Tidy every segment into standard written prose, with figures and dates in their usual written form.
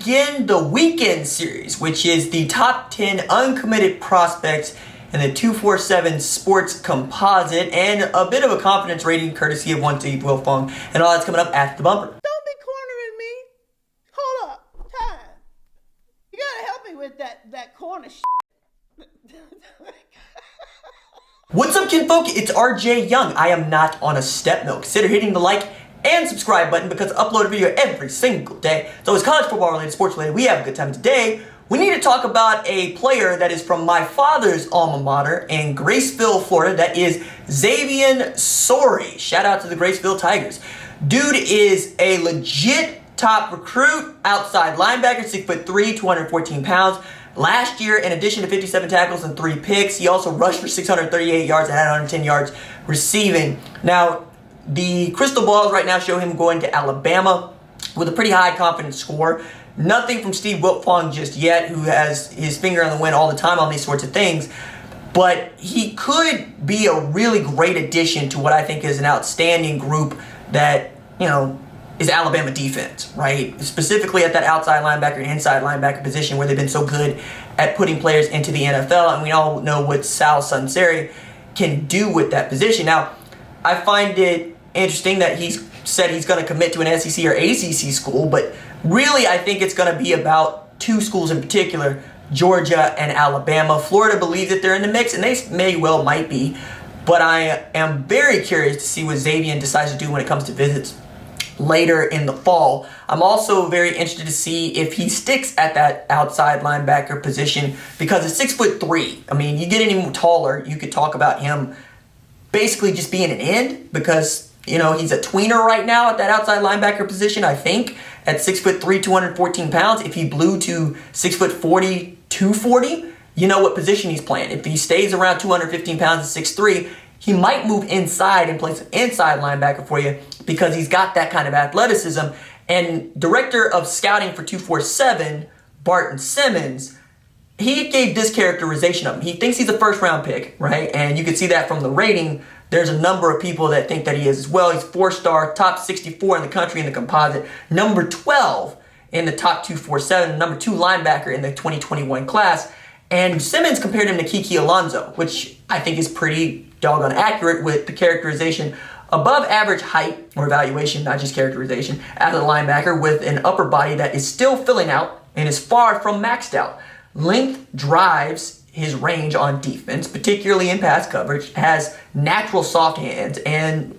begin the weekend series, which is the top 10 uncommitted prospects in the 247 Sports Composite, and a bit of a confidence rating courtesy of one Steve Wilfong, and all that's coming up after the bumper. Don't be cornering me. Hold up. Time. You gotta help me with that corner shit. What's up, kinfolk? It's RJ Young. I am not on a step mill. Consider hitting the like and subscribe button because I upload a video every single day. So it's college football related, sports related. We have a good time today. We need to talk about a player that is from my father's alma mater in Graceville, Florida. That is Xavian Sorey. Shout out to the Graceville Tigers. Dude is a legit top recruit, outside linebacker, 6'3", 214 pounds. Last year, in addition to 57 tackles and 3 picks, he also rushed for 638 yards and had 110 yards receiving. Now, the crystal balls right now show him going to Alabama with a pretty high confidence score. Nothing from Steve Wilfong just yet, who has his finger on the wind all the time on these sorts of things. But he could be a really great addition to what I think is an outstanding group that, is Alabama defense, right? Specifically at that outside linebacker and inside linebacker position where they've been so good at putting players into the NFL. And we all know what Sal Sunseri can do with that position. Now, I find it interesting that he's said he's going to commit to an SEC or ACC school, but really I think it's going to be about 2 schools in particular, Georgia and Alabama. Florida believes that they're in the mix, and they might be, but I am very curious to see what Zaevion decides to do when it comes to visits later in the fall. I'm also very interested to see if he sticks at that outside linebacker position because it's 6'3". I mean, you get any more taller, you could talk about him basically just being an end because, he's a tweener right now at that outside linebacker position, I think, at 6'3", 214 pounds. If he blew to 6'40", 240, you know what position he's playing. If he stays around 215 pounds at 6'3", he might move inside and play some inside linebacker for you because he's got that kind of athleticism. And director of scouting for 247, Barton Simmons, he gave this characterization of him. He thinks he's a first-round pick, right? And you can see that from the rating. There's a number of people that think that he is as well. He's 4-star, top 64 in the country in the composite, number 12 in the top 247, number 2 linebacker in the 2021 class. And Simmons compared him to Kiki Alonso, which I think is pretty doggone accurate with the characterization above average height or evaluation, not just characterization, as a linebacker with an upper body that is still filling out and is far from maxed out. Length drives his range on defense, particularly in pass coverage, has natural soft hands, and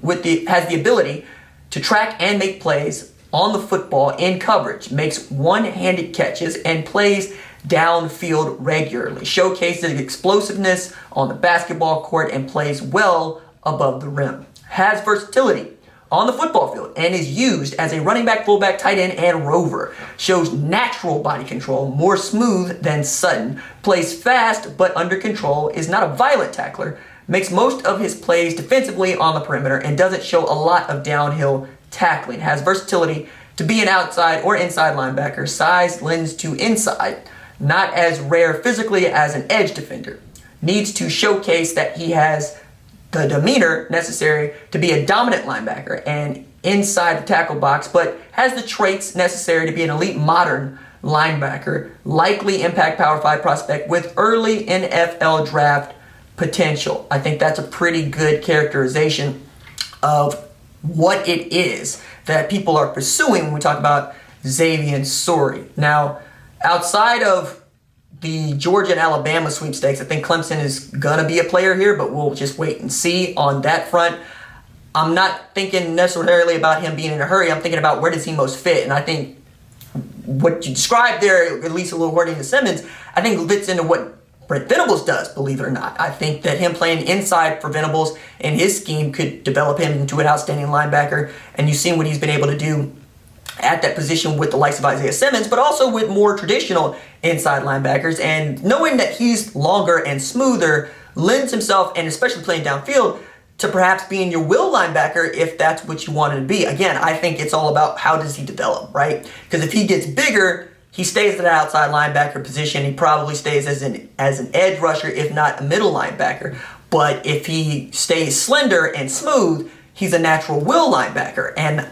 has the ability to track and make plays on the football in coverage, makes one-handed catches, and plays downfield regularly, showcases explosiveness on the basketball court, and plays well above the rim. Has versatility on the football field and is used as a running back, fullback, tight end, and rover. Shows natural body control, more smooth than sudden. Plays fast but under control, is not a violent tackler, makes most of his plays defensively on the perimeter, and doesn't show a lot of downhill tackling. Has versatility to be an outside or inside linebacker. Size lends to inside. Not as rare physically as an edge defender. Needs to showcase that he has the demeanor necessary to be a dominant linebacker and inside the tackle box, but has the traits necessary to be an elite modern linebacker, likely impact Power 5 prospect with early NFL draft potential. I think that's a pretty good characterization of what it is that people are pursuing when we talk about Xavian Sorey. Now, outside of the Georgia and Alabama sweepstakes, I think Clemson is going to be a player here, but we'll just wait and see on that front. I'm not thinking necessarily about him being in a hurry. I'm thinking about where does he most fit. And I think what you described there, at least a little wording to Simmons, I think fits into what Brent Venables does, believe it or not. I think that him playing inside for Venables and his scheme could develop him into an outstanding linebacker. And you've seen what he's been able to do at that position with the likes of Isaiah Simmons, but also with more traditional inside linebackers. And knowing that he's longer and smoother lends himself, and especially playing downfield, to perhaps being your will linebacker if that's what you want him to be. Again, I think it's all about how does he develop, right? Because if he gets bigger, he stays at that outside linebacker position. He probably stays as an edge rusher, if not a middle linebacker. But if he stays slender and smooth, he's a natural will linebacker. And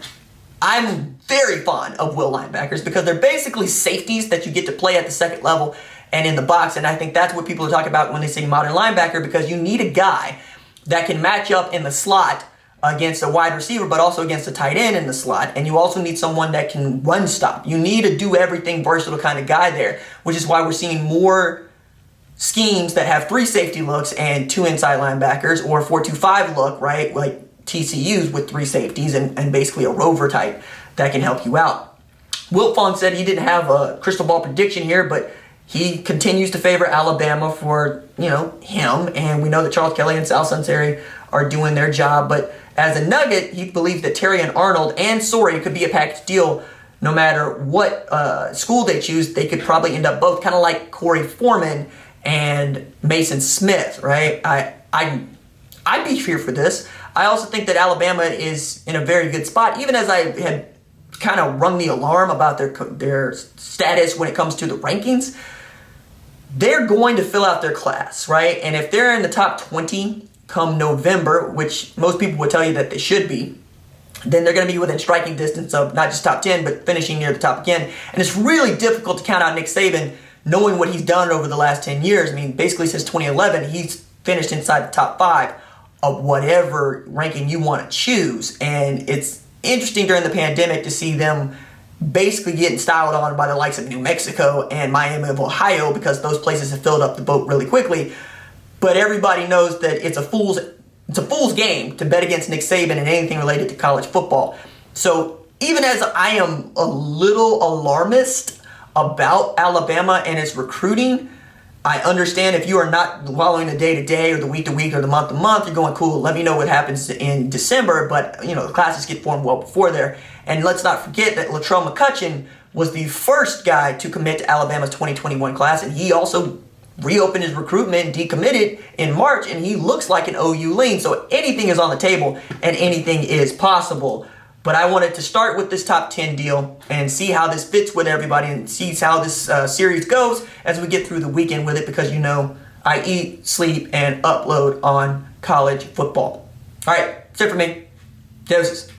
I'm very fond of will linebackers because they're basically safeties that you get to play at the second level and in the box. And I think that's what people are talking about when they say modern linebacker, because you need a guy that can match up in the slot against a wide receiver, but also against a tight end in the slot. And you also need someone that can run stop. You need a do everything versatile kind of guy there, which is why we're seeing more schemes that have 3 safety looks and 2 inside linebackers, or 4-2-5 look, right? Like TCU's with 3 safeties and basically a rover type that can help you out. Wilt Fong said he didn't have a crystal ball prediction here, but he continues to favor Alabama for, him. And we know that Charles Kelly and Sal Sunseri are doing their job. But as a nugget, he believes that Terry and Arnold and Sorey could be a package deal no matter what school they choose. They could probably end up both, kind of like Corey Foreman and Mason Smith, right? I'd be here for this. I also think that Alabama is in a very good spot, even as I had kind of rung the alarm about their status when it comes to the rankings. They're going to fill out their class, right? And if they're in the top 20 come November, which most people would tell you that they should be, then they're going to be within striking distance of not just top 10, but finishing near the top again. And it's really difficult to count out Nick Saban, knowing what he's done over the last 10 years. I mean, basically since 2011, he's finished inside the top 5 of whatever ranking you want to choose. And it's interesting during the pandemic to see them basically getting styled on by the likes of New Mexico and Miami of Ohio, because those places have filled up the boat really quickly. But everybody knows that it's a fool's game to bet against Nick Saban and anything related to college football. So even as I am a little alarmist about Alabama and its recruiting, I understand if you are not following the day-to-day or the week-to-week or the month-to-month, you're going, cool, let me know what happens in December. But, the classes get formed well before there. And let's not forget that Latrell McCutcheon was the first guy to commit to Alabama's 2021 class. And he also reopened his recruitment and decommitted in March. And he looks like an OU lean. So anything is on the table and anything is possible. But I wanted to start with this top 10 deal and see how this fits with everybody and see how this series goes as we get through the weekend with it, because I eat, sleep, and upload on college football. All right, that's it for me. Doses.